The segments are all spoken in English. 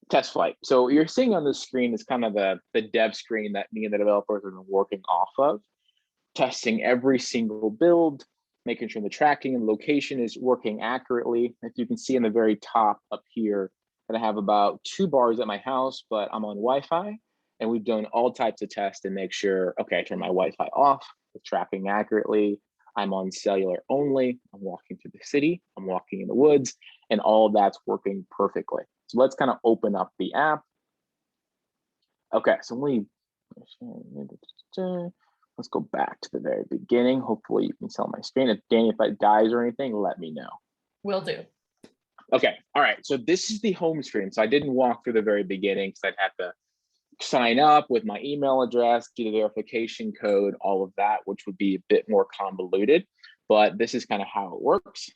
Test flight. So you're seeing on the screen is kind of the dev screen that me and the developers are working off of, testing every single build, making sure the tracking and location is working accurately. If you can see in the very top up here, that I have about 2 bars at my house, but I'm on Wi-Fi, and we've done all types of tests to make sure, okay, I turn my Wi-Fi off, it's tracking accurately. I'm on cellular only. I'm walking through the city. I'm walking in the woods, and all that's working perfectly. So let's kind of open up the app. Okay, so let's go back to the very beginning. Hopefully you can tell my screen. If Danny, if it dies or anything, let me know. Will do. Okay, all right, so this is the home screen. So I didn't walk through the very beginning because I'd have to sign up with my email address, do the verification code, all of that, which would be a bit more convoluted, but this is kind of how it works.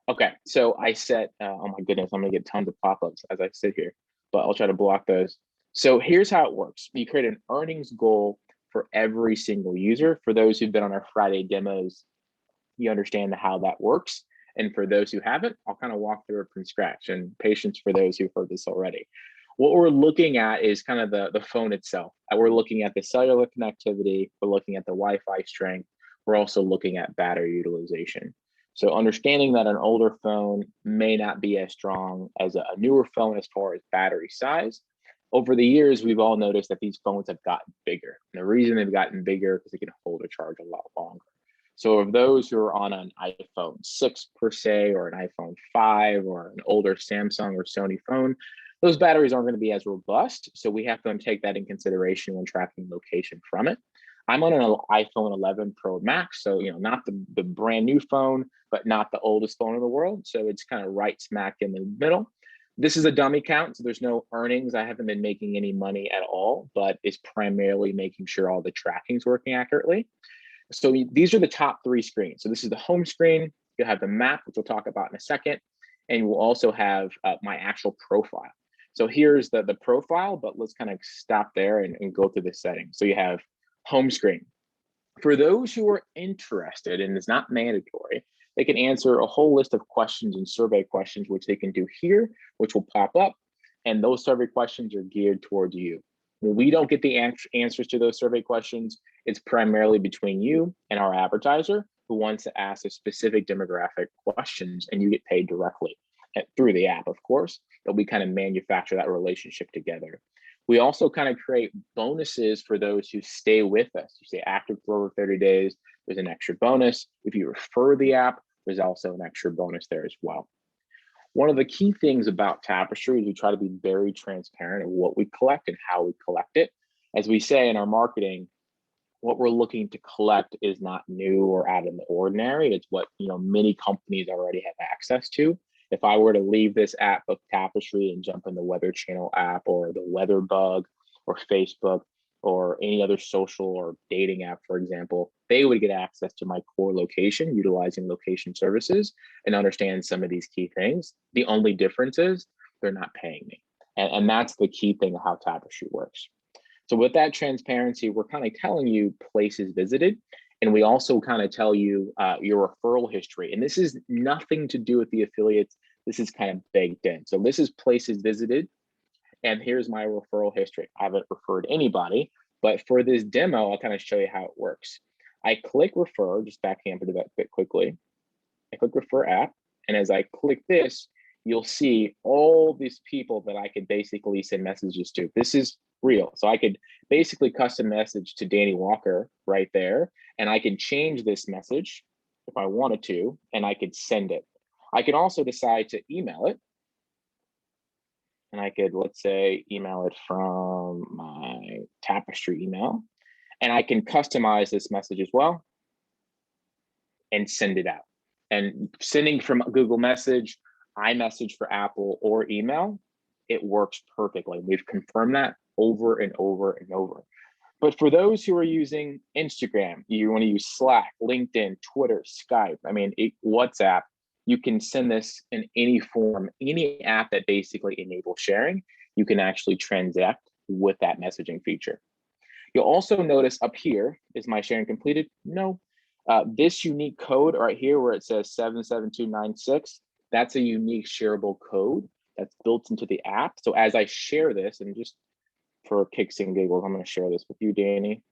Okay, so I set, oh my goodness, I'm gonna get tons of pop-ups as I sit here, but I'll try to block those. So here's how it works. You create an earnings goal for every single user. For those who've been on our Friday demos, you understand how that works. And for those who haven't, I'll kind of walk through it from scratch, and patience for those who've heard this already. What we're looking at is kind of the phone itself. We're looking at the cellular connectivity. We're looking at the Wi-Fi strength. We're also looking at battery utilization. So understanding that an older phone may not be as strong as a newer phone as far as battery size. Over the years, we've all noticed that these phones have gotten bigger. And the reason they've gotten bigger is because they can hold a charge a lot longer. So of those who are on an iPhone 6 per se, or an iPhone 5, or an older Samsung or Sony phone, those batteries aren't going to be as robust. So we have to take that in consideration when tracking location from it. I'm on an iPhone 11 Pro Max, so not the brand new phone, but not the oldest phone in the world. So it's kind of right smack in the middle. This is a dummy count, so there's no earnings. I haven't been making any money at all, but it's primarily making sure all the tracking is working accurately. So these are the top 3 screens. So this is the home screen. You'll have the map, which we'll talk about in a second. And we'll also have my actual profile. So here's the profile, but let's kind of stop there and go through the settings. So you have home screen. For those who are interested, and it's not mandatory, they can answer a whole list of questions and survey questions, which they can do here, which will pop up. And those survey questions are geared towards you. When we don't get the answers to those survey questions, it's primarily between you and our advertiser who wants to ask a specific demographic questions, and you get paid directly through the app, of course, but we kind of manufacture that relationship together. We also kind of create bonuses for those who stay with us. You stay active for over 30 days, there's an extra bonus. If you refer the app, there's also an extra bonus there as well. One of the key things about Tapestry is we try to be very transparent in what we collect and how we collect it. As we say in our marketing, what we're looking to collect is not new or out of the ordinary. It's what many companies already have access to. If I were to leave this app of Tapestry and jump in the Weather Channel app or the Weather Bug or Facebook or any other social or dating app, for example, they would get access to my core location utilizing location services and understand some of these key things. The only difference is they're not paying me. And that's the key thing of how Tapestry works. So with that transparency, we're kind of telling you places visited, and we also kind of tell you your referral history. And this is nothing to do with the affiliates. This is kind of baked in. So this is places visited, and here's my referral history. I haven't referred anybody, but for this demo, I'll kind of show you how it works. I click refer, just backhand to that bit quickly. I click refer app, and as I click this, you'll see all these people that I could basically send messages to. This is real. So I could basically custom message to Danny Walker right there, and I can change this message if I wanted to, and I could send it. I can also decide to email it, and I could, let's say, email it from my Tapestry email, and I can customize this message as well and send it out. And sending from Google Message, iMessage for Apple, or email, it works perfectly. We've confirmed that over and over and over. But for those who are using Instagram, you want to use Slack, LinkedIn, Twitter, Skype, WhatsApp, you can send this in any form, any app that basically enables sharing, you can actually transact with that messaging feature. You'll also notice up here, is my sharing completed? No. This unique code right here where it says 77296, that's a unique shareable code that's built into the app. So as I share this, and just for kicks and giggles, I'm going to share this with you, Danny,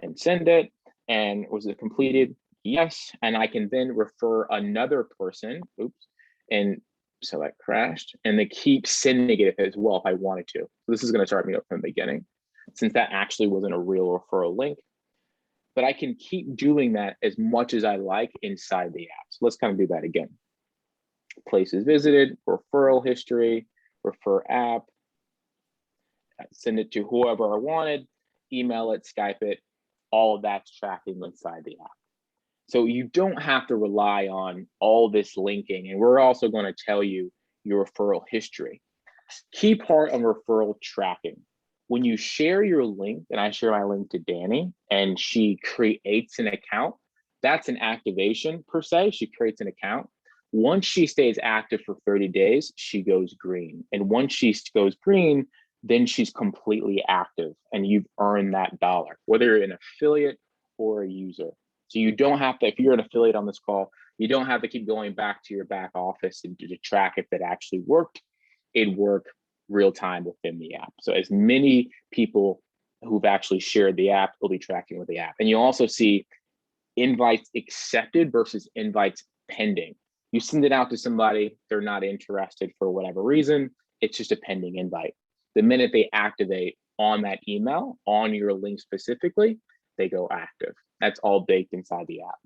and send it. And was it completed? Yes. And I can then refer another person. Oops. And so that crashed. And they keep sending it as well if I wanted to. So this is going to start me up from the beginning, since that actually wasn't a real referral link. But I can keep doing that as much as I like inside the app. So let's kind of do that again. Places visited, referral history, refer app, send it to whoever I wanted, email it, Skype it, all of that's tracking inside the app. So you don't have to rely on all this linking. And we're also going to tell you your referral history. Key part of referral tracking. When you share your link, and I share my link to Danny, and she creates an account, that's an activation per se. She creates an account. Once she stays active for 30 days, she goes green. And once she goes green, then she's completely active and you've earned that dollar, whether you're an affiliate or a user. So you don't have to, if you're an affiliate on this call, you don't have to keep going back to your back office and to track if it actually worked. It worked real time within the app. So as many people who've actually shared the app will be tracking with the app. And you also see invites accepted versus invites pending. You send it out to somebody, they're not interested for whatever reason, it's just a pending invite. The minute they activate on that email, on your link specifically, they go active. That's all baked inside the app.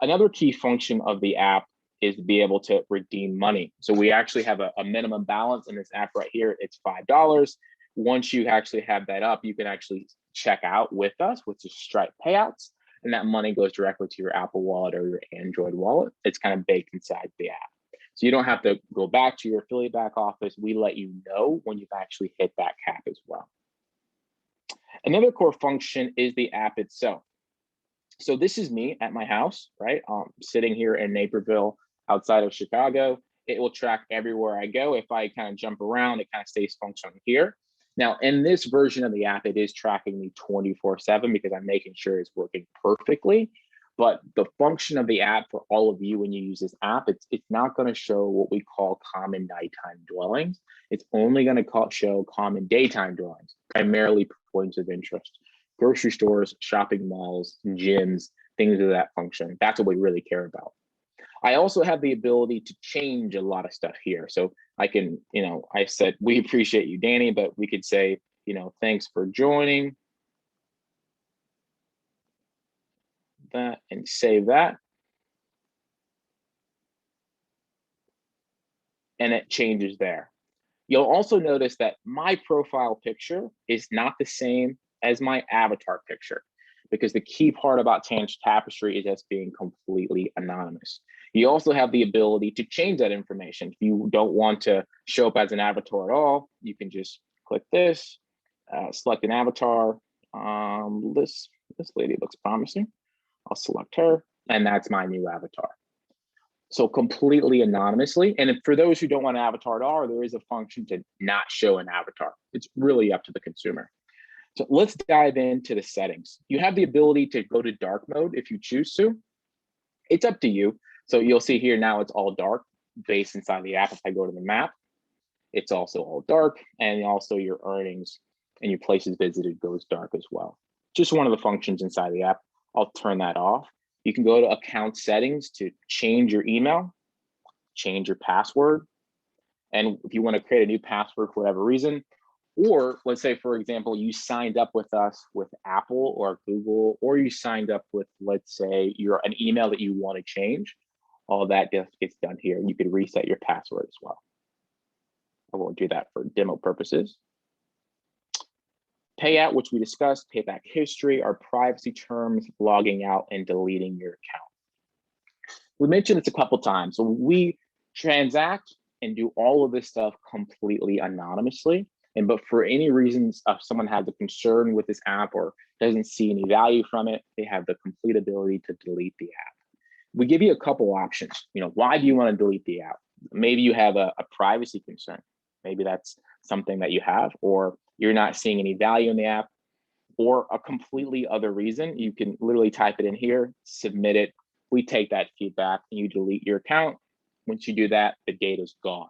Another key function of the app is to be able to redeem money. So we actually have a minimum balance in this app right here. It's $5. Once you actually have that up, you can actually check out with us, which is Stripe Payouts, and that money goes directly to your Apple Wallet or your Android wallet. It's kind of baked inside the app. So you don't have to go back to your affiliate back office. We let you know when you've actually hit that cap as well. Another core function is the app itself. So this is me at my house, right? Sitting here in Naperville, outside of Chicago. It will track everywhere I go. If I kind of jump around, it kind of stays functional here. Now, in this version of the app, it is tracking me 24/7 because I'm making sure it's working perfectly. But the function of the app for all of you when you use this app, it's not going to show what we call common nighttime dwellings. It's only going to show common daytime dwellings, primarily points of interest. Grocery stores, shopping malls, gyms, things of that function. That's what we really care about. I also have the ability to change a lot of stuff here. So I can, I said, we appreciate you, Danny, but we could say, thanks for joining. That and save that. And it changes there. You'll also notice that my profile picture is not the same as my avatar picture, because the key part about Tapestry is us being completely anonymous. You also have the ability to change that information. If you don't want to show up as an avatar at all, you can just click this, select an avatar. This lady looks promising. I'll select her, and that's my new avatar. So completely anonymously. And for those who don't want an avatar at all, there is a function to not show an avatar. It's really up to the consumer. So let's dive into the settings. You have the ability to go to dark mode if you choose to. It's up to you. So you'll see here now it's all dark based inside the app. If I go to the map, it's also all dark, and also your earnings and your places visited goes dark as well. Just one of the functions inside the app. I'll turn that off. You can go to account settings to change your email, change your password. And if you want to create a new password for whatever reason, or let's say, for example, you signed up with us with Apple or Google, or you signed up with, let's say, an email that you want to change, all that gets done here. You could reset your password as well. I won't do that for demo purposes. Payout, which we discussed, payback history, our privacy terms, logging out and deleting your account. We mentioned this a couple times. So we transact and do all of this stuff completely anonymously. But for any reasons, if someone has a concern with this app or doesn't see any value from it, they have the complete ability to delete the app. We give you a couple options. Why do you want to delete the app? Maybe you have a privacy concern. Maybe that's something that you have, or you're not seeing any value in the app, or a completely other reason. You can literally type it in here, submit it. We take that feedback and you delete your account. Once you do that, the data is gone.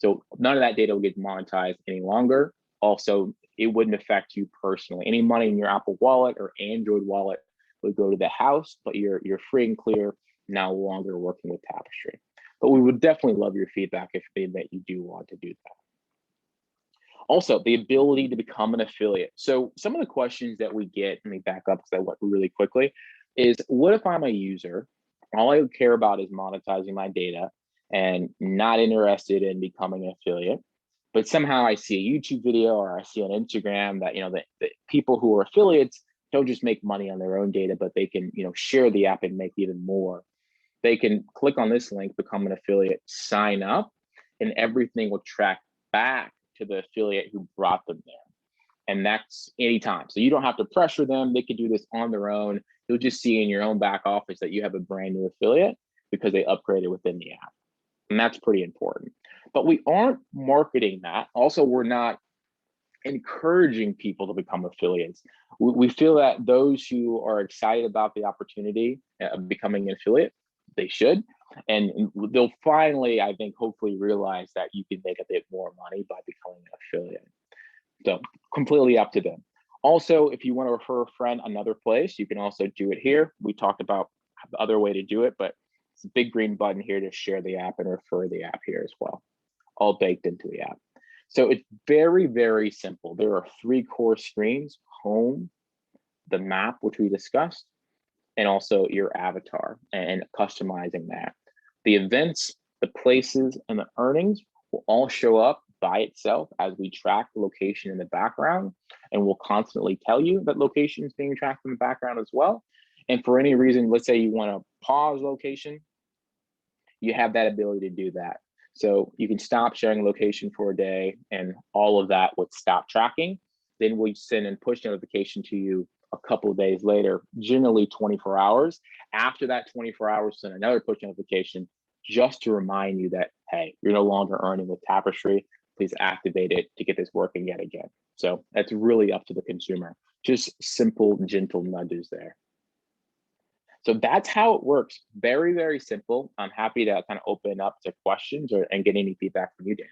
So none of that data will get monetized any longer. Also, it wouldn't affect you personally. Any money in your Apple Wallet or Android wallet would go to the house, but you're free and clear, no longer working with Tapestry. But we would definitely love your feedback if that you do want to do that. Also, the ability to become an affiliate. So some of the questions that we get, let me back up because I went really quickly, is what if I'm a user? All I care about is monetizing my data and not interested in becoming an affiliate. But somehow I see a YouTube video or I see on Instagram that, the people who are affiliates don't just make money on their own data, but they can, share the app and make even more. They can click on this link, become an affiliate, sign up, and everything will track back to the affiliate who brought them there. And that's anytime. So you don't have to pressure them. They can do this on their own. You'll just see in your own back office that you have a brand new affiliate because they upgraded within the app. And that's pretty important. But we aren't marketing that. Also, we're not encouraging people to become affiliates. We feel that those who are excited about the opportunity of becoming an affiliate, they should. And they'll finally, I think, hopefully realize that you can make a bit more money by becoming an affiliate. So completely up to them. Also, if you want to refer a friend another place, you can also do it here. We talked about the other way to do it, but it's a big green button here to share the app and refer the app here as well, all baked into the app. So it's very, very simple. There are 3 core screens: home, the map, which we discussed, and also your avatar and customizing that. The events, the places, and the earnings will all show up by itself as we track the location in the background, and we'll constantly tell you that location is being tracked in the background as well. And for any reason, let's say you want to pause location, you have that ability to do that. So you can stop sharing location for a day and all of that would stop tracking. Then we send a push notification to you a couple of days later, generally 24 hours. After that 24 hours, send another push notification just to remind you that, hey, you're no longer earning with Tapestry. Please activate it to get this working yet again. So that's really up to the consumer. Just simple, gentle nudges there. So that's how it works. Very, very simple. I'm happy to kind of open up to questions and get any feedback from you, Dan.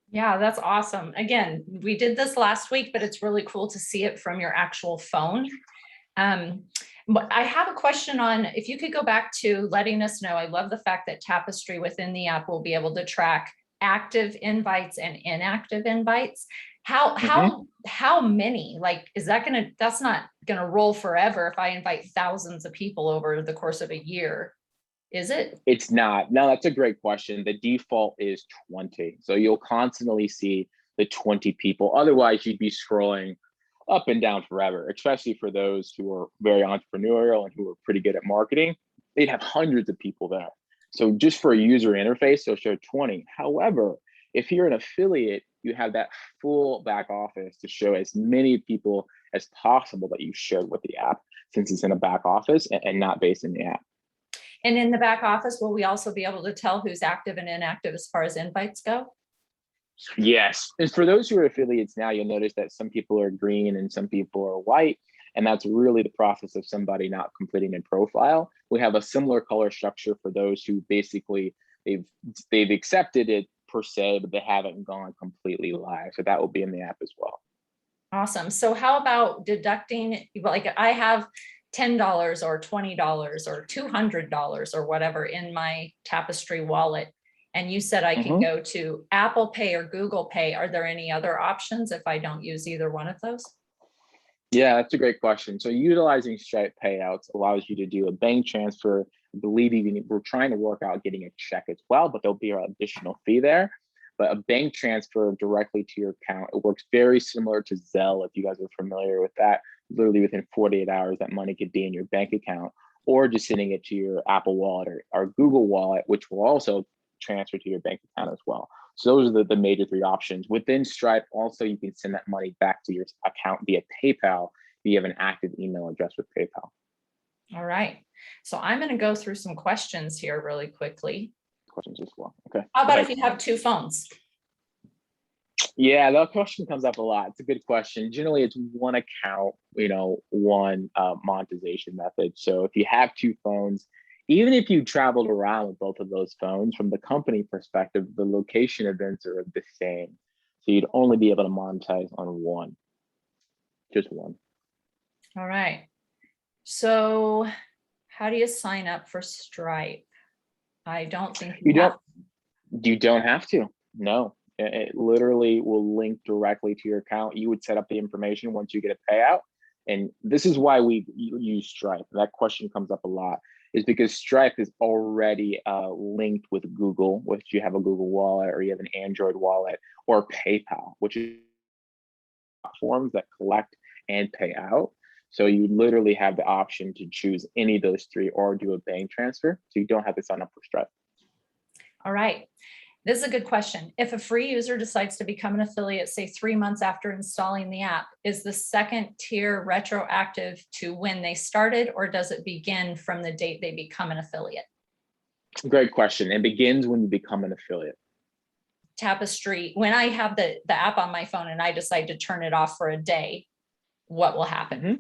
Yeah, that's awesome. Again, we did this last week, but it's really cool to see it from your actual phone. But I have a question on if you could go back to letting us know. I love the fact that Tapestry within the app will be able to track active invites and inactive invites. How many? Like, is that that's not gonna roll forever if I invite thousands of people over the course of a year, is it? It's not. No, that's a great question. The default is 20. So you'll constantly see the 20 people. Otherwise, you'd be scrolling up and down forever, especially for those who are very entrepreneurial and who are pretty good at marketing. They'd have hundreds of people there. So just for a user interface, they'll show 20. However, if you're an affiliate, you have that full back office to show as many people as possible that you shared with the app, since it's in a back office and not based in the app. And in the back office, will we also be able to tell who's active and inactive as far as invites go? Yes. And for those who are affiliates now, you'll notice that some people are green and some people are white. And that's really the process of somebody not completing a profile. We have a similar color structure for those who basically they've accepted it per se, but they haven't gone completely live. So that will be in the app as well. Awesome. So how about deducting, like I have $10 or $20 or $200 or whatever in my Tapestry wallet. And you said I can go to Apple Pay or Google Pay. Are there any other options if I don't use either one of those? Yeah, that's a great question. So utilizing Stripe payouts allows you to do a bank transfer. I believe even we're trying to work out getting a check as well, but there'll be an additional fee there. But a bank transfer directly to your account, it works very similar to Zelle, if you guys are familiar with that. Literally within 48 hours, that money could be in your bank account, or just sending it to your Apple Wallet or Google Wallet, which will also transfer to your bank account as well. So those are the major 3 options. Within Stripe, also, you can send that money back to your account via PayPal if you have an active email address with PayPal. All right. So I'm going to go through some questions here really quickly. Questions as well. Okay. How about if you have 2 phones? Yeah, that question comes up a lot. It's a good question. Generally, it's one account, one monetization method. So if you have 2 phones, Even if you traveled around with both of those phones, from the company perspective, the location events are the same. So you'd only be able to monetize on one, just one. All right. So how do you sign up for Stripe? I don't think You don't have to. No, it literally will link directly to your account. You would set up the information once you get a payout. And this is why we use Stripe. That question comes up a lot, is because Stripe is already linked with Google, which you have a Google wallet or you have an Android wallet, or PayPal, which is platforms that collect and pay out. So you literally have the option to choose any of those three or do a bank transfer. So you don't have to sign up for Stripe. All right. This is a good question. If a free user decides to become an affiliate, say 3 months after installing the app, is the second tier retroactive to when they started, or does it begin from the date they become an affiliate? Great question. It begins when you become an affiliate. Tapestry, when I have the app on my phone and I decide to turn it off for a day, what will happen? Mm-hmm.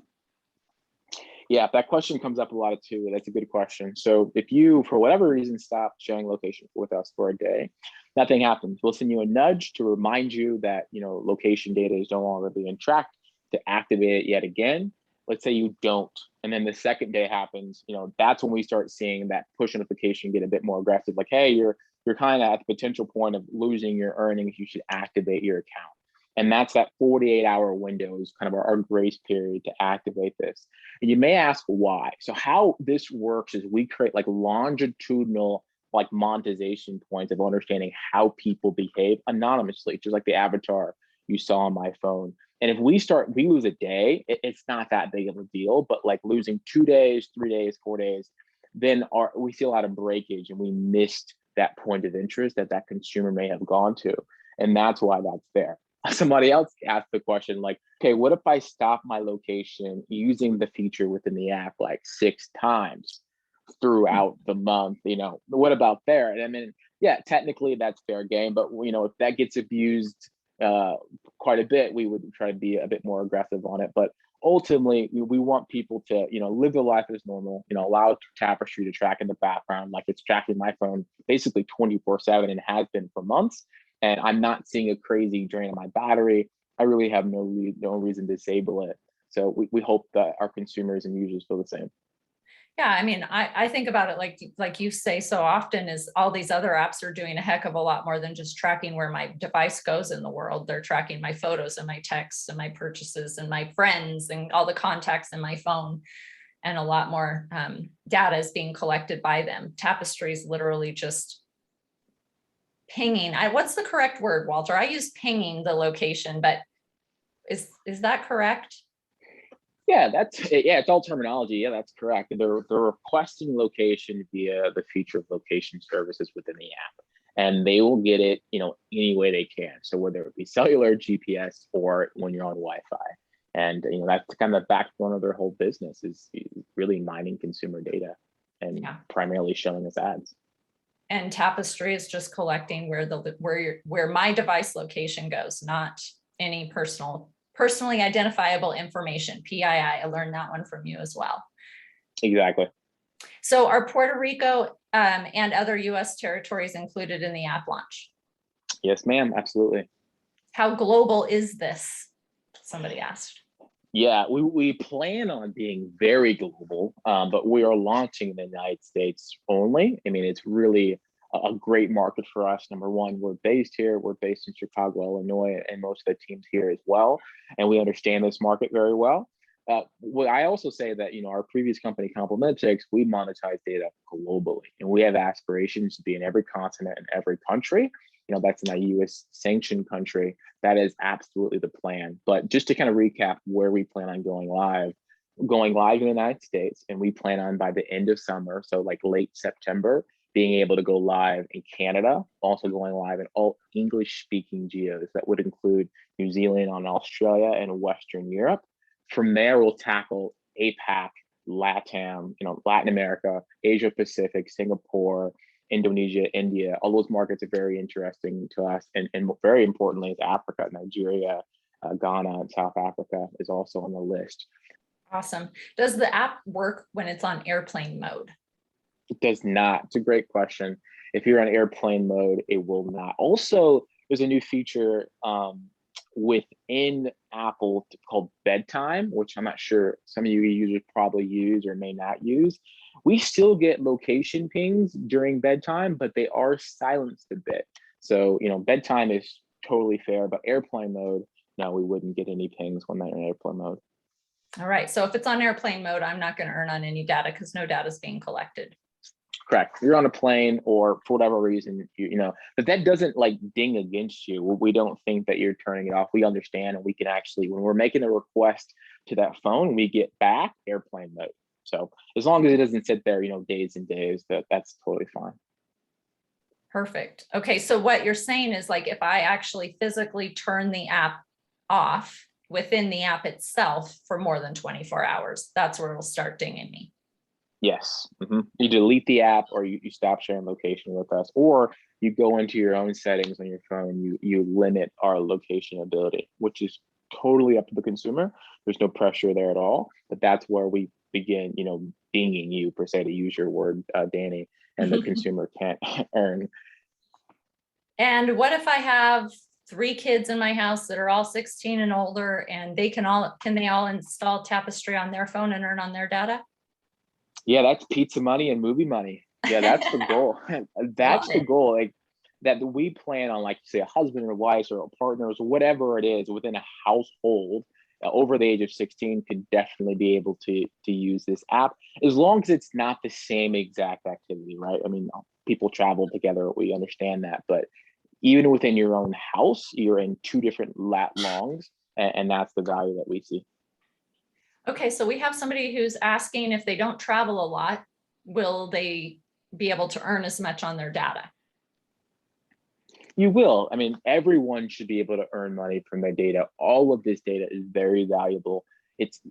Yeah, that question comes up a lot too. That's a good question. So if you, for whatever reason, stop sharing location with us for a day, nothing happens. We'll send you a nudge to remind you that, location data is no longer being tracked, to activate it yet again. Let's say you don't, and then the second day happens, that's when we start seeing that push notification get a bit more aggressive. Like, hey, you're kind of at the potential point of losing your earnings. You should activate your account. And that's that 48-hour window is kind of our grace period to activate this. And you may ask why. So how this works is we create like longitudinal like monetization points of understanding how people behave anonymously, just like the avatar you saw on my phone. And if we lose a day, it's not that big of a deal, but like losing 2 days, 3 days, 4 days, then we see a lot of breakage and we missed that point of interest that consumer may have gone to. And that's why that's there. Somebody else asked the question like, okay, what if I stop my location using the feature within the app like 6 times throughout the month? What about there? And I mean, yeah, technically that's fair game, but if that gets abused quite a bit, we would try to be a bit more aggressive on it. But ultimately, we want people to, live their life as normal, allow Tapestry to track in the background like it's tracking my phone basically 24/7 and has been for months. And I'm not seeing a crazy drain on my battery. I really have no reason to disable it. So we hope that our consumers and users feel the same. Yeah, I mean, I think about it like you say so often, is all these other apps are doing a heck of a lot more than just tracking where my device goes in the world. They're tracking my photos and my texts and my purchases and my friends and all the contacts in my phone. And a lot more data is being collected by them. Tapestry is literally just pinging. What's the correct word, Walter? I use pinging the location, but is that correct? Yeah, it's all terminology. Yeah, that's correct. They're requesting location via the feature of location services within the app, and they will get it, any way they can. So whether it be cellular, GPS, or when you're on Wi-Fi, and that's kind of the backbone of their whole business is really mining consumer data and primarily showing us ads. And Tapestry is just collecting where my device location goes, not any personally identifiable information. PII. I learned that one from you as well. Exactly. So are Puerto Rico and other U.S. territories included in the app launch? Yes, ma'am. Absolutely. How global is this? Somebody asked. Yeah, we plan on being very global, but we are launching in the United States only. I mean, it's really a great market for us. Number one, we're based here. We're based in Chicago, Illinois, and most of the teams here as well. And we understand this market very well. What I also say that, our previous company, Complementix, we monetize data globally, and we have aspirations to be in every continent and every country. That's in a US sanctioned country. That is absolutely the plan. But just to kind of recap where we plan on going live in the United States, and we plan on by the end of summer, so like late September, being able to go live in Canada, also going live in all English speaking geos. That would include New Zealand and Australia and Western Europe. From there, we'll tackle APAC, LATAM, Latin America, Asia Pacific, Singapore, Indonesia, India. All those markets are very interesting to us. And very importantly is Africa, Nigeria, Ghana, and South Africa is also on the list. Awesome. Does the app work when it's on airplane mode? It does not. It's a great question. If you're on airplane mode, it will not. Also, there's a new feature within Apple called bedtime, which I'm not sure some of you users probably use or may not use. We still get location pings during bedtime, but they are silenced a bit. So, bedtime is totally fair, but airplane mode, no, we wouldn't get any pings when they're in airplane mode. All right. So if it's on airplane mode, I'm not going to earn on any data because no data is being collected. Correct. You're on a plane or for whatever reason, but that doesn't like ding against you. We don't think that you're turning it off. We understand, and we can actually, when we're making a request to that phone, we get back airplane mode. So as long as it doesn't sit there, days and days, that's totally fine. Perfect. Okay. So what you're saying is like, if I actually physically turn the app off within the app itself for more than 24 hours, that's where it'll start dinging me. Yes. You delete the app, or you stop sharing location with us, or you go into your own settings on your phone. You limit our location ability, which is totally up to the consumer. There's no pressure there at all, but that's where we begin, dinging you per se, to use your word, Danny, and the consumer can't earn. And what if I have 3 kids in my house that are all 16 and older, and can they all install Tapestry on their phone and earn on their data? Yeah, that's pizza money and movie money. Yeah, that's the goal. That's the goal. Like that we plan on, like say, a husband or wife or partners or whatever it is within a household over the age of 16 could definitely be able to use this app, as long as it's not the same exact activity, right? I mean, people travel together, we understand that, but even within your own house, you're in 2 different lat longs, and that's the value that we see. Okay, so we have somebody who's asking, if they don't travel a lot, will they be able to earn as much on their data? You will. I mean, everyone should be able to earn money from their data. All of this data is very valuable. It's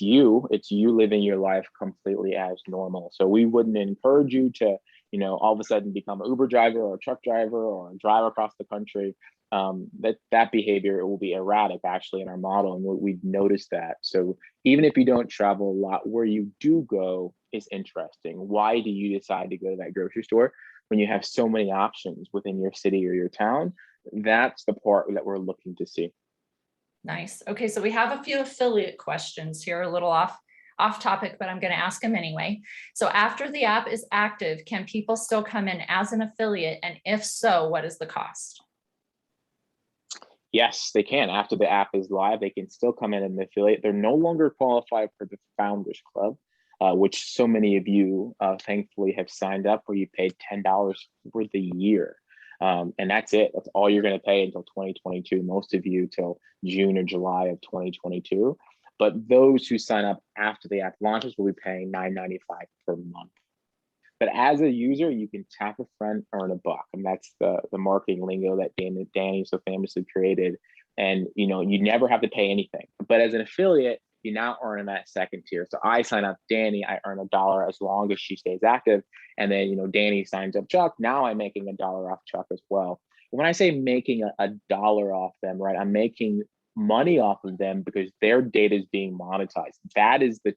you living your life completely as normal. So we wouldn't encourage you to, all of a sudden become an Uber driver or a truck driver or drive across the country. That behavior will be erratic actually in our model, and we've noticed that. So even if you don't travel a lot, where you do go is interesting. Why do you decide to go to that grocery store when you have so many options within your city or your town? That's the part that we're looking to see. Nice. Okay, so we have a few affiliate questions here, a little off topic, but I'm going to ask them anyway. So after the app is active, can people still come in as an affiliate? And if so, what is the cost? Yes, they can. After the app is live, they can still come in and affiliate. They're no longer qualified for the Founders Club, which so many of you thankfully have signed up, where you paid $10 for the year. And that's it. That's all you're going to pay until 2022. Most of you till June or July of 2022. But those who sign up after the app launches will be paying $9.95 per month. But as a user, you can tap a friend, earn $1, and that's the marketing lingo that Danny so famously created. And you never have to pay anything. But as an affiliate, you now earn that second tier. So I sign up Danny, I earn $1 as long as she stays active. And then Danny signs up Chuck. Now I'm making $1 off Chuck as well. When I say making $1 off them, right, I'm making money off of them because their data is being monetized. That is the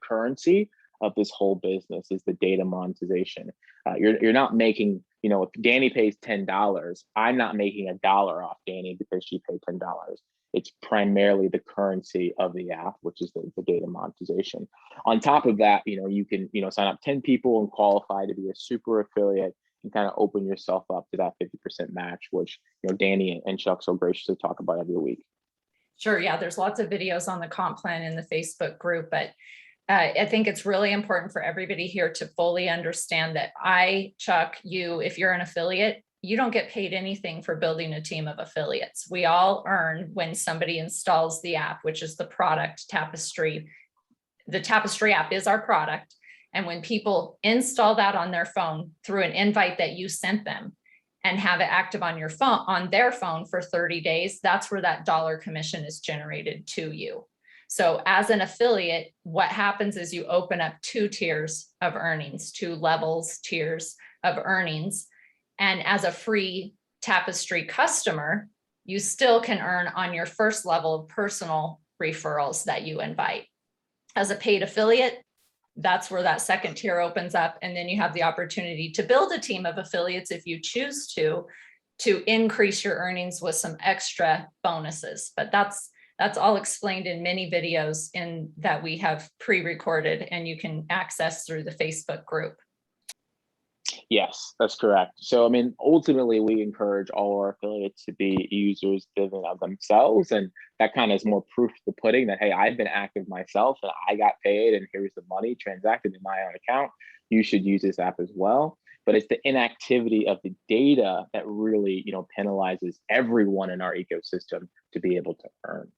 currency of this whole business, is the data monetization. You're not making, if Danny pays $10, I'm not making $1 off Danny because she paid $10. It's primarily the currency of the app, which is the data monetization. On top of that, you can sign up 10 people and qualify to be a super affiliate and kind of open yourself up to that 50% match, which Danny and Chuck so graciously talk about every week. Sure. Yeah, there's lots of videos on the comp plan in the Facebook group, but I think it's really important for everybody here to fully understand that Chuck, if you're an affiliate, you don't get paid anything for building a team of affiliates. We all earn when somebody installs the app, which is the product Tapestry. The Tapestry app is our product. And when people install that on their phone through an invite that you sent them and have it active on their phone for 30 days, that's where that dollar commission is generated to you. So as an affiliate, what happens is you open up 2 tiers of earnings, 2 tiers of earnings. And as a free Tapestry customer, you still can earn on your first level of personal referrals that you invite. As a paid affiliate, that's where that second tier opens up. And then you have the opportunity to build a team of affiliates if you choose to increase your earnings with some extra bonuses. But that's all explained in many videos that we have pre-recorded and you can access through the Facebook group. Yes, that's correct. So, I mean, ultimately, we encourage all our affiliates to be users driven of themselves. And that kind of is more proof of the pudding that, hey, I've been active myself and I got paid and here's the money transacted in my own account. You should use this app as well. But it's the inactivity of the data that really, penalizes everyone in our ecosystem to be able to earn.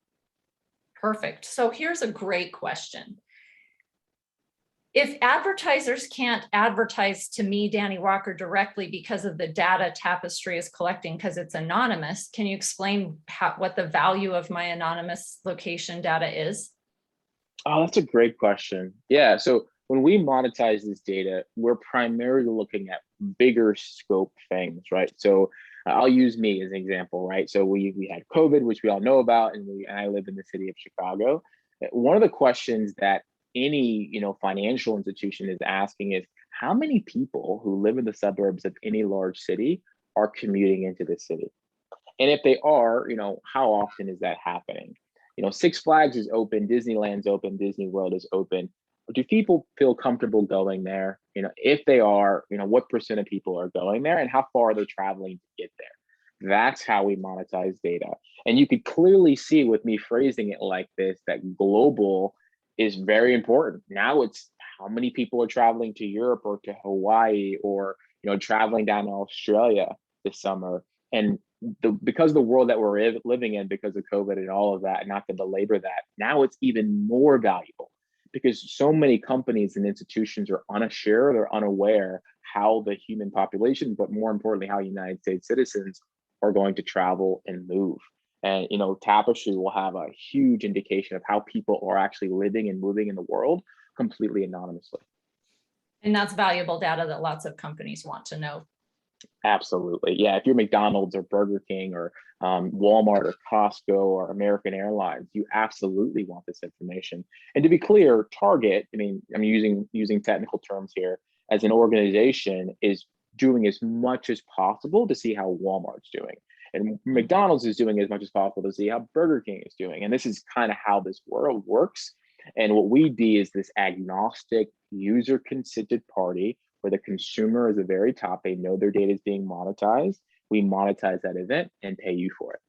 Perfect. So here's a great question. If advertisers can't advertise to me, Danny Walker, directly because of the data Tapestry is collecting because it's anonymous, can you explain what the value of my anonymous location data is? Oh, that's a great question. Yeah, so when we monetize this data, we're primarily looking at bigger scope things, right? So I'll use me as an example, right? So we had COVID, which we all know about, and I live in the city of Chicago. One of the questions that any financial institution is asking is how many people who live in the suburbs of any large city are commuting into the city, and if they are, how often is that happening? Six Flags is open, Disneyland's open, Disney World is open. Do people feel comfortable going there? If they are, what percent of people are going there and how far they're traveling to get there? That's how we monetize data. And you could clearly see with me phrasing it like this, that global is very important. Now it's how many people are traveling to Europe or to Hawaii or, traveling down to Australia this summer. And because the world that we're living in, because of COVID and all of that, not to belabor that, now it's even more valuable because so many companies and institutions are unsure, they're unaware how the human population, but more importantly, how United States citizens are going to travel and move. And Tapestry will have a huge indication of how people are actually living and moving in the world completely anonymously. And that's valuable data that lots of companies want to know. Absolutely. Yeah. If you're McDonald's or Burger King or Walmart or Costco or American Airlines, you absolutely want this information. And to be clear, Target, I'm using technical terms here, as an organization is doing as much as possible to see how Walmart's doing. And McDonald's is doing as much as possible to see how Burger King is doing. And this is kind of how this world works. And what we be is this agnostic, user-consented party where the consumer is the very top. They know their data is being monetized. We monetize that event and pay you for it.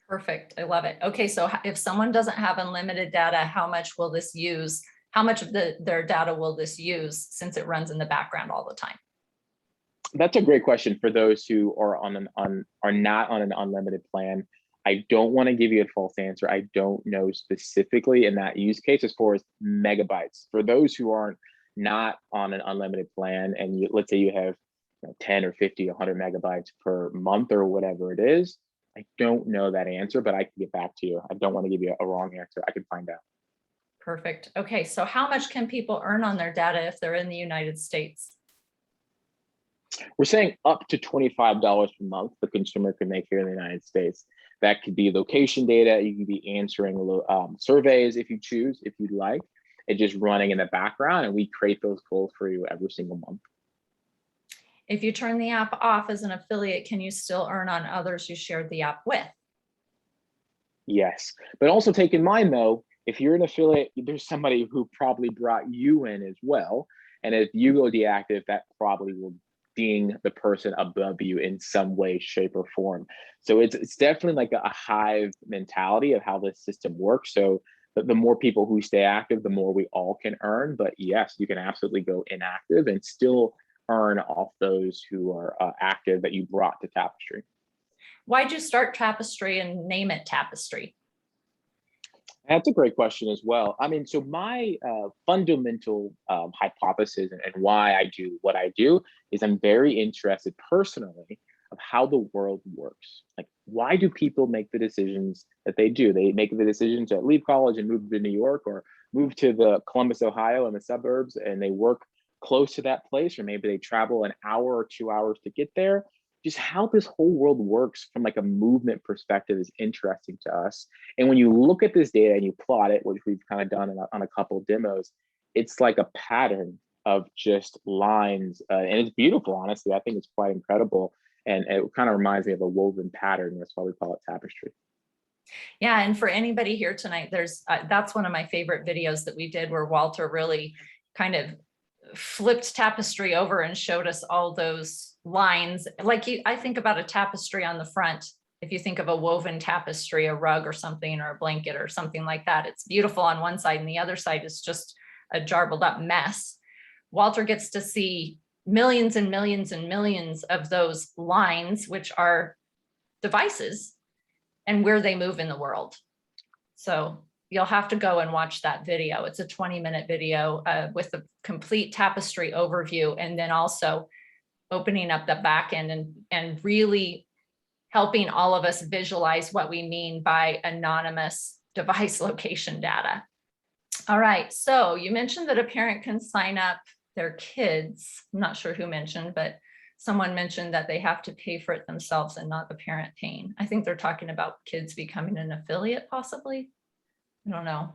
Perfect. I love it. Okay, so if someone doesn't have unlimited data, how much will this use? How much of their data will this use since it runs in the background all the time? That's a great question for those who are are not on an unlimited plan. I don't want to give you a false answer. I don't know specifically in that use case as far as megabytes. For those who aren't not on an unlimited plan, and let's say you have 10 or 50, 100 megabytes per month or whatever it is, I don't know that answer, but I can get back to you. I don't want to give you a wrong answer. I can find out. Perfect. Okay, so how much can people earn on their data if they're in the United States? We're saying up to $25 per month the consumer can make here in the United States. That could be location data. You can be answering surveys if you choose, if you'd like. It's just running in the background, and we create those goals for you every single month. If you turn the app off as an affiliate, can you still earn on others you shared the app with? Yes, but also take in mind though, if you're an affiliate, there's somebody who probably brought you in as well. And if you go deactive, that probably will ding the person above you in some way, shape, or form. So it's definitely like a hive mentality of how this system works. So the more people who stay active, the more we all can earn. But yes, you can absolutely go inactive and still earn off those who are active that you brought to Tapestry. Why'd you start Tapestry and name it Tapestry? That's a great question as well. So my fundamental hypothesis and why I do what I do is I'm very interested personally of how the world works. Like, why do people make the decisions that they do? They make the decision to leave college and move to New York, or move to the Columbus, Ohio, and the suburbs, and they work close to that place, or maybe they travel an hour or 2 hours to get there. Just how this whole world works from like a movement perspective is interesting to us. And when you look at this data and you plot it, which we've kind of done on a couple of demos, it's like a pattern of just lines, and it's beautiful. Honestly, I think it's quite incredible, and it kind of reminds me of a woven pattern. That's why we call it tapestry. Yeah, and for anybody here tonight, there's that's one of my favorite videos that we did, where Walter really kind of flipped tapestry over and showed us all those lines. Like I think about a tapestry on the front. If you think of a woven tapestry, a rug or something, or a blanket or something like that, it's beautiful on one side, and the other side is just a jarbled up mess. Walter gets to see millions and millions and millions of those lines, which are devices, and where they move in the world. So you'll have to go and watch that video. It's a 20-minute video with a complete tapestry overview, and then also opening up the back end and really helping all of us visualize what we mean by anonymous device location data. All right, so you mentioned that a parent can sign up their kids. I'm not sure who mentioned, but someone mentioned that they have to pay for it themselves and not the parent paying. I think they're talking about kids becoming an affiliate, possibly. I don't know.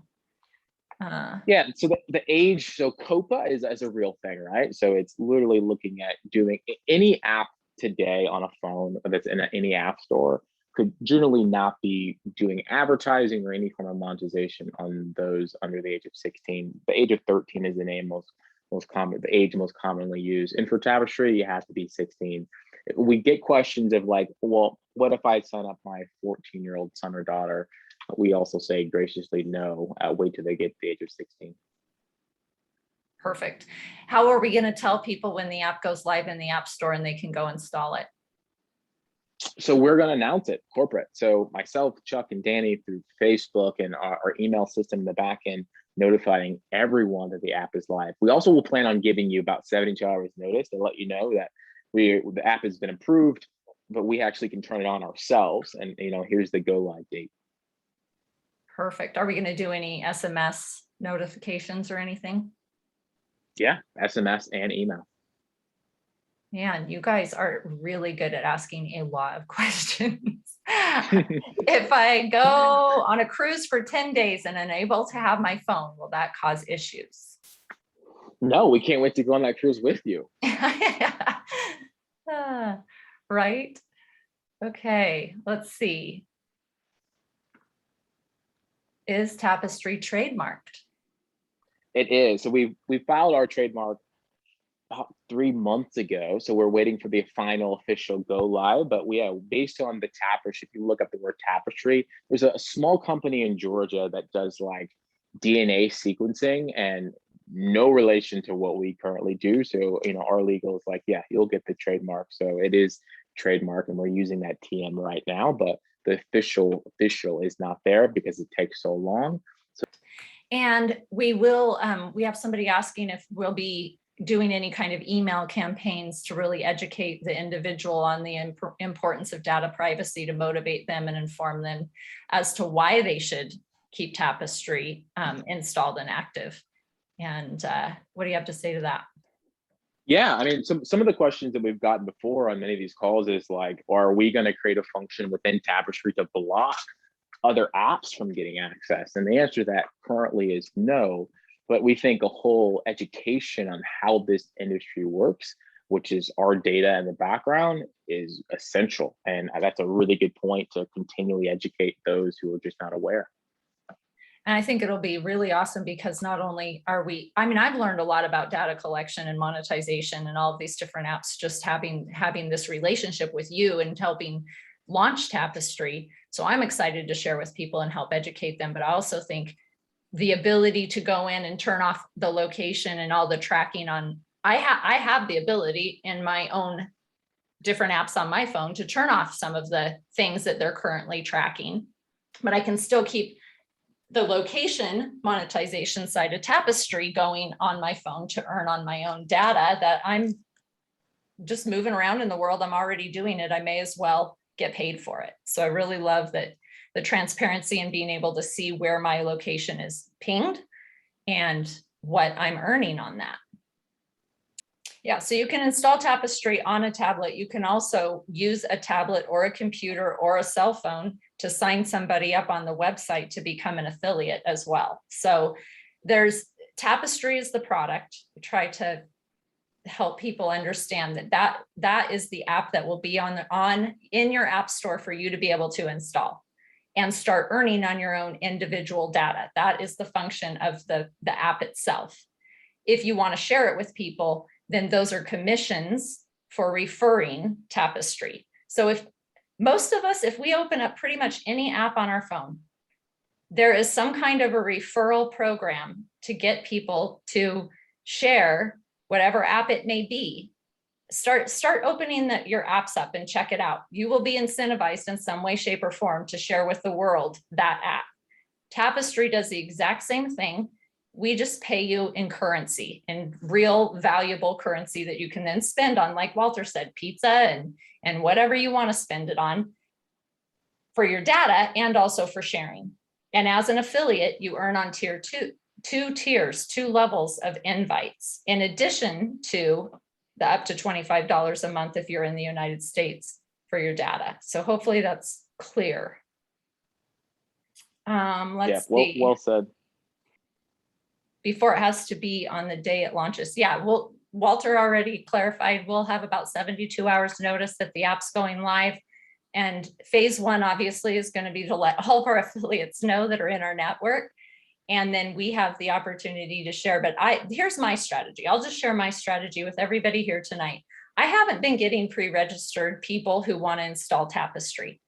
Yeah, so the age, so COPA is a real thing, right? So it's literally looking at doing any app today on a phone that's in any app store could generally not be doing advertising or any form of monetization on those under the age of 16. The age of 13 is the name the age most commonly used. And for Tapestry, you have to be 16. We get questions of like, well, what if I sign up my 14-year-old son or daughter? We also say graciously no, wait till they get the age of 16. Perfect. How are we going to tell people when the app goes live in the App Store and they can go install it? So we're going to announce it corporate. So myself, Chuck, and Danny through Facebook and our email system in the back end, notifying everyone that the app is live. We also will plan on giving you about 72 hours notice to let you know that the app has been approved, but we actually can turn it on ourselves. And here's the go live date. Perfect. Are we going to do any SMS notifications or anything? Yeah, SMS and email. Man, you guys are really good at asking a lot of questions. If I go on a cruise for 10 days and unable to have my phone, will that cause issues? No, we can't wait to go on that cruise with you. Right? Okay, let's see. Is Tapestry trademarked? It is. So we filed our trademark 3 months ago. So we're waiting for the final official go live. But based on the tapestry, if you look up the word tapestry, there's a small company in Georgia that does like DNA sequencing and no relation to what we currently do. So, our legal is like, yeah, you'll get the trademark. So it is trademark and we're using that TM right now, but the official is not there because it takes so long. And we will, we have somebody asking if we'll be doing any kind of email campaigns to really educate the individual on the importance of data privacy, to motivate them and inform them as to why they should keep Tapestry installed and active. And what do you have to say to that? Yeah, I mean, some of the questions that we've gotten before on many of these calls is like, are we going to create a function within Tapestry to block other apps from getting access? And the answer to that currently is no. But we think a whole education on how this industry works, which is our data in the background, is essential. And that's a really good point to continually educate those who are just not aware. And I think it'll be really awesome because not only are we, I mean, I've learned a lot about data collection and monetization and all of these different apps, just having this relationship with you and helping launch Tapestry. So I'm excited to share with people and help educate them. But I also think the ability to go in and turn off the location and all the tracking on, I have the ability in my own different apps on my phone to turn off some of the things that they're currently tracking, but I can still keep the location monetization side of Tapestry going on my phone to earn on my own data that I'm just moving around in the world. I'm already doing it. I may as well get paid for it. So I really love that the transparency and being able to see where my location is pinged and what I'm earning on that. Yeah, so you can install Tapestry on a tablet. You can also use a tablet or a computer or a cell phone to sign somebody up on the website to become an affiliate as well. So there's Tapestry is the product. We try to help people understand that is the app that will be in your app store for you to be able to install and start earning on your own individual data. That is the function of the app itself. If you want to share it with people, then those are commissions for referring Tapestry. So if most of us, if we open up pretty much any app on our phone, there is some kind of a referral program to get people to share whatever app it may be. Start opening your apps up and check it out. You will be incentivized in some way, shape, or form to share with the world that app. Tapestry does the exact same thing. We just pay you in currency, in real valuable currency that you can then spend on, like Walter said, pizza and whatever you want to spend it on for your data and also for sharing. And as an affiliate, you earn on tier two tiers, 2 levels of invites, in addition to the up to $25 a month if you're in the United States for your data. So hopefully that's clear. Let's see. Well said. Before it has to be on the day it launches. Yeah, well, Walter already clarified, we'll have about 72 hours notice that the app's going live. And phase 1 obviously is going to be to let all of our affiliates know that are in our network. And then we have the opportunity to share. But here's my strategy. I'll just share my strategy with everybody here tonight. I haven't been getting pre-registered people who want to install Tapestry.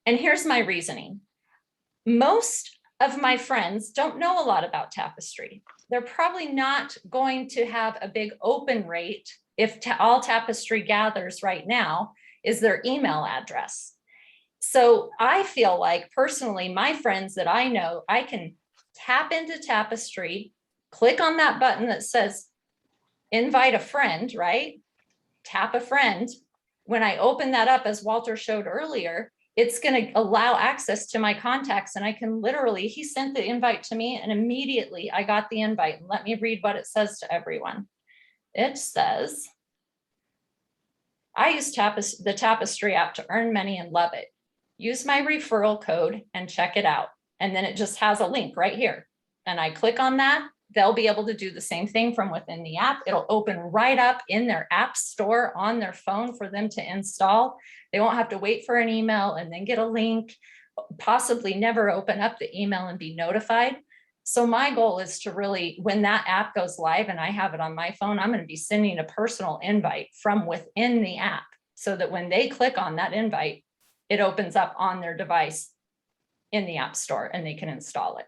And here's my reasoning. Most of my friends don't know a lot about Tapestry. They're probably not going to have a big open rate if all Tapestry gathers right now is their email address. So I feel like personally, my friends that I know, I can tap into Tapestry, click on that button that says invite a friend, right? Tap a friend. When I open that up, as Walter showed earlier, it's going to allow access to my contacts, and I can literally, he sent the invite to me and immediately I got the invite. And let me read what it says to everyone. It says, I use the Tapestry app to earn money and love it. Use my referral code and check it out. And then it just has a link right here. And I click on that. They'll be able to do the same thing from within the app. It'll open right up in their app store on their phone for them to install. They won't have to wait for an email and then get a link, possibly never open up the email and be notified. So my goal is to really, when that app goes live and I have it on my phone, I'm going to be sending a personal invite from within the app so that when they click on that invite, it opens up on their device in the app store and they can install it.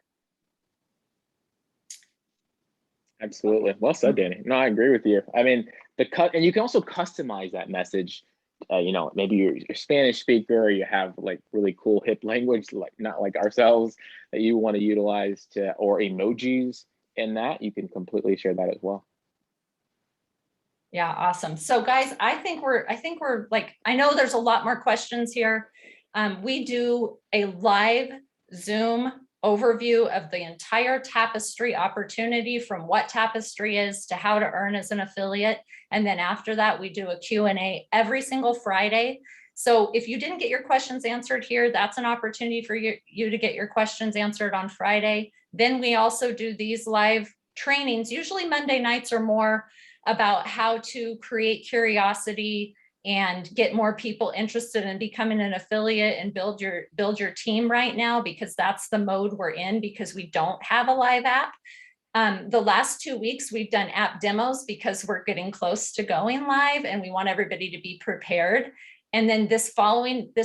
Absolutely. Well said, Danny. No, I agree with you. I mean, and you can also customize that message. Maybe you're a Spanish speaker, or you have like really cool hip language, like not like ourselves, that you want to utilize or emojis in that. You can completely share that as well. Yeah, awesome. So guys, I think we're like, I know there's a lot more questions here. We do a live Zoom overview of the entire Tapestry opportunity, from what Tapestry is to how to earn as an affiliate. And then after that, we do a Q&A every single Friday. So if you didn't get your questions answered here, that's an opportunity for you to get your questions answered on Friday. Then we also do these live trainings, usually Monday nights or more, about how to create curiosity and get more people interested in becoming an affiliate and build your team right now, because that's the mode we're in, because we don't have a live app. The last 2 weeks we've done app demos because we're getting close to going live and we want everybody to be prepared. And then this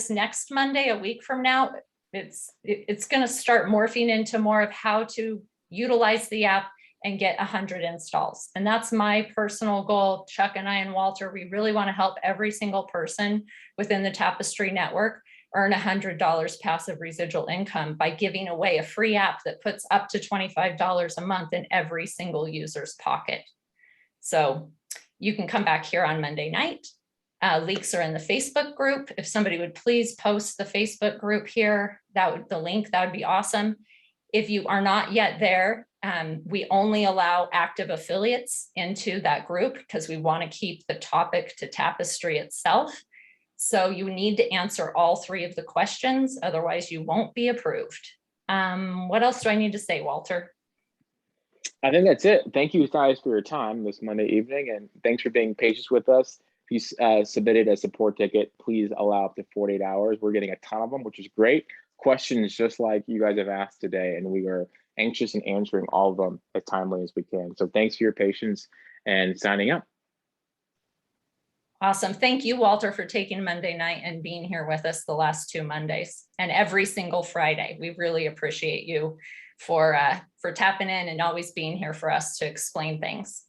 next Monday, a week from now, it's going to start morphing into more of how to utilize the app and get 100 installs. And that's my personal goal. Chuck and I and Walter, we really want to help every single person within the Tapestry network earn $100 passive residual income by giving away a free app that puts up to $25 a month in every single user's pocket. So you can come back here on Monday night. Leaks are in the Facebook group. If somebody would please post the Facebook group here, the link, that would be awesome. If you are not yet there, we only allow active affiliates into that group because we want to keep the topic to Tapestry itself. So you need to answer all 3 of the questions, otherwise you won't be approved. What else do I need to say, Walter? I think that's it. Thank you guys for your time this Monday evening, and thanks for being patient with us. If you submitted a support ticket, please allow up to 48 hours. We're getting a ton of them, which is great. Questions just like you guys have asked today, and we are anxious in answering all of them as timely as we can. So thanks for your patience and signing up. Awesome. Thank you, Walter, for taking Monday night and being here with us the last 2 Mondays and every single Friday. We really appreciate you for tapping in and always being here for us to explain things.